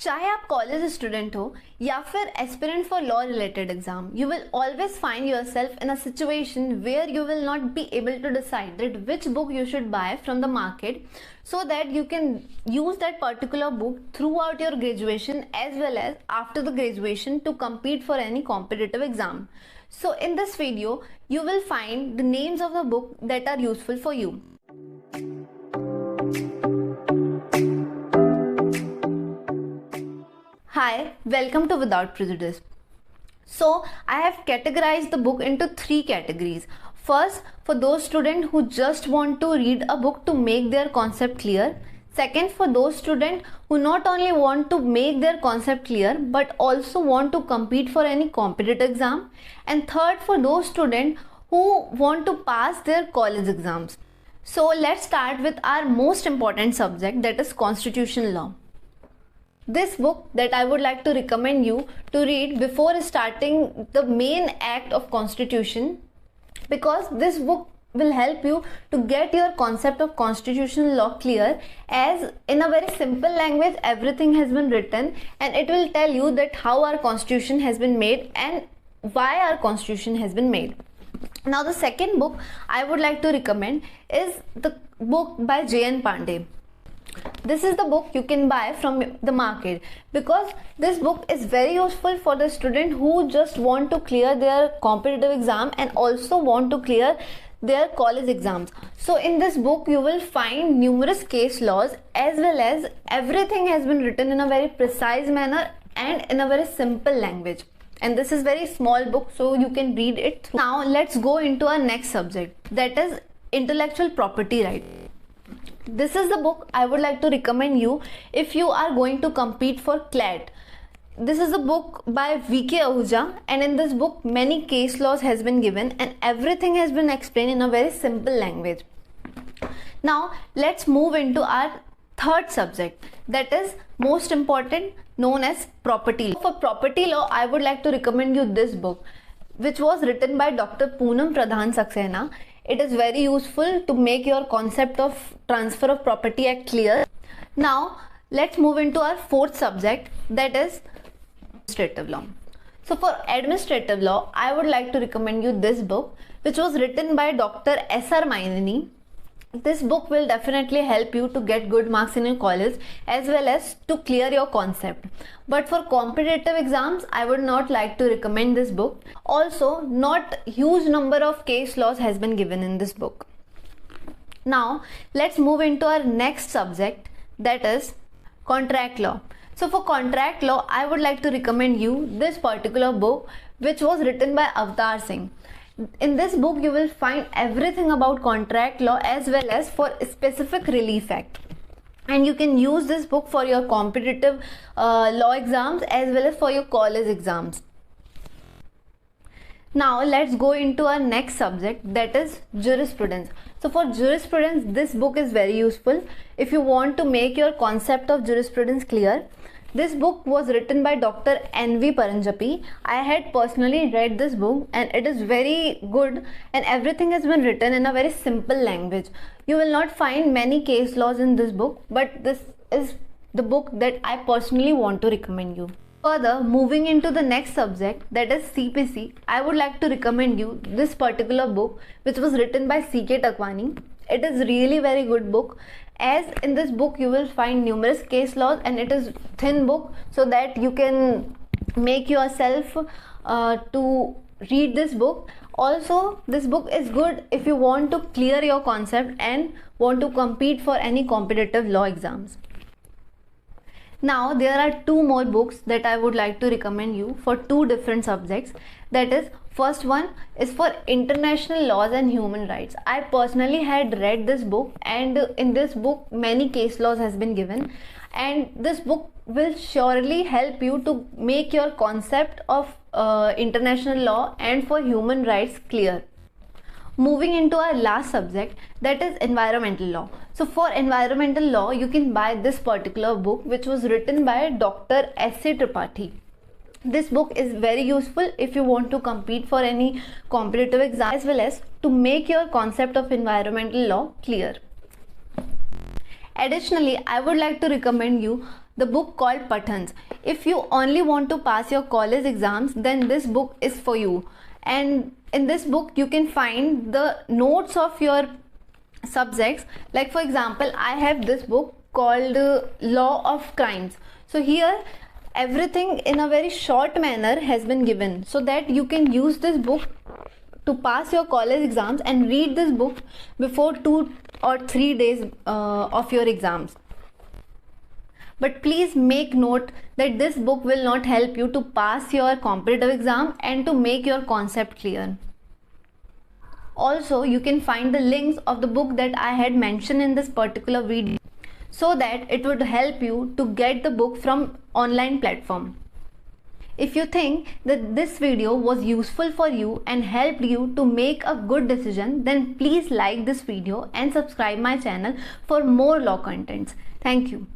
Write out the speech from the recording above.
चाहे आप college student हो या फिर aspirant for law related exam, you will always find yourself in a situation where you will not be able to decide that which book you should buy from the market so that you can use that particular book throughout your graduation as well as after the graduation to compete for any competitive exam. So in this video, you will find the names of the book that are useful for you. Hi, welcome to Without Prejudice. So, I have categorized the book into three categories. First, for those students who just want to read a book to make their concept clear. Second, for those students who not only want to make their concept clear but also want to compete for any competitive exam. And third, for those students who want to pass their college exams. So, let's start with our most important subject, that is constitutional law. This book that I would like to recommend you to read before starting the main act of constitution, because this book will help you to get your concept of constitutional law clear, as in a very simple language everything has been written and it will tell you that how our constitution has been made and why our constitution has been made. Now the second book I would like to recommend is the book by J.N. Pandey. This is the book you can buy from the market because this book is very useful for the student who just want to clear their competitive exam and also want to clear their college exams. So in this book you will find numerous case laws as well as everything has been written in a very precise manner and in a very simple language. And this is very small book, so you can read it through. Now let's go into our next subject, that is intellectual property right. This is the book I would like to recommend you if you are going to compete for CLAT. This is a book by V.K. Ahuja, and in this book many case laws has been given and everything has been explained in a very simple language. Now let's move into our third subject, that is most important, known as property law. For property law, I would like to recommend you this book, which was written by Dr. Poonam Pradhan Saxena. It is very useful to make your concept of transfer of property act clear. Now let's move into our fourth subject, that is administrative law. So for administrative law, I would like to recommend you this book, which was written by Dr. S.R. Mainini. This book will definitely help you to get good marks in your college as well as to clear your concept. But for competitive exams, I would not like to recommend this book. Also, not huge number of case laws has been given in this book. Now, let's move into our next subject, that is contract law. So for contract law, I would like to recommend you this particular book, which was written by Avtar Singh. In this book you will find everything about contract law as well as for specific relief act, and you can use this book for your competitive law exams as well as for your college exams. Now let's go into our next subject, that is jurisprudence. So for jurisprudence, this book is very useful if you want to make your concept of jurisprudence clear. This book was written by Dr. N.V. Paranjapi. I had personally read this book and it is very good, and everything has been written in a very simple language. You will not find many case laws in this book, but this is the book that I personally want to recommend you. Further, moving into the next subject, that is CPC, I would like to recommend you this particular book, which was written by C.K. Takwani. It is really very good book, as in this book you will find numerous case laws and it is thin book, so that you can make yourself to read this book. Also, this book is good if you want to clear your concept and want to compete for any competitive law exams. Now there are two more books that I would like to recommend you for two different subjects. That is, first one is for international laws and human rights. I personally had read this book, and in this book many case laws has been given, and this book will surely help you to make your concept of international law and for human rights clear. Moving into our last subject, that is environmental law. So for environmental law, you can buy this particular book, which was written by Dr. S.C. Tripathi. This book is very useful if you want to compete for any competitive exam as well as to make your concept of environmental law clear. Additionally, I would like to recommend you the book called Pathans. If you only want to pass your college exams, then this book is for you. And in this book you can find the notes of your subjects. Like for example, I have this book called Law of Crimes. So here everything in a very short manner has been given, so that you can use this book to pass your college exams and read this book before 2 or 3 days of your exams. But please make note that this book will not help you to pass your competitive exam and to make your concept clear. Also, you can find the links of the book that I had mentioned in this particular video, so that it would help you to get the book from online platform. If you think that this video was useful for you and helped you to make a good decision, then please like this video and subscribe my channel for more law contents. Thank you.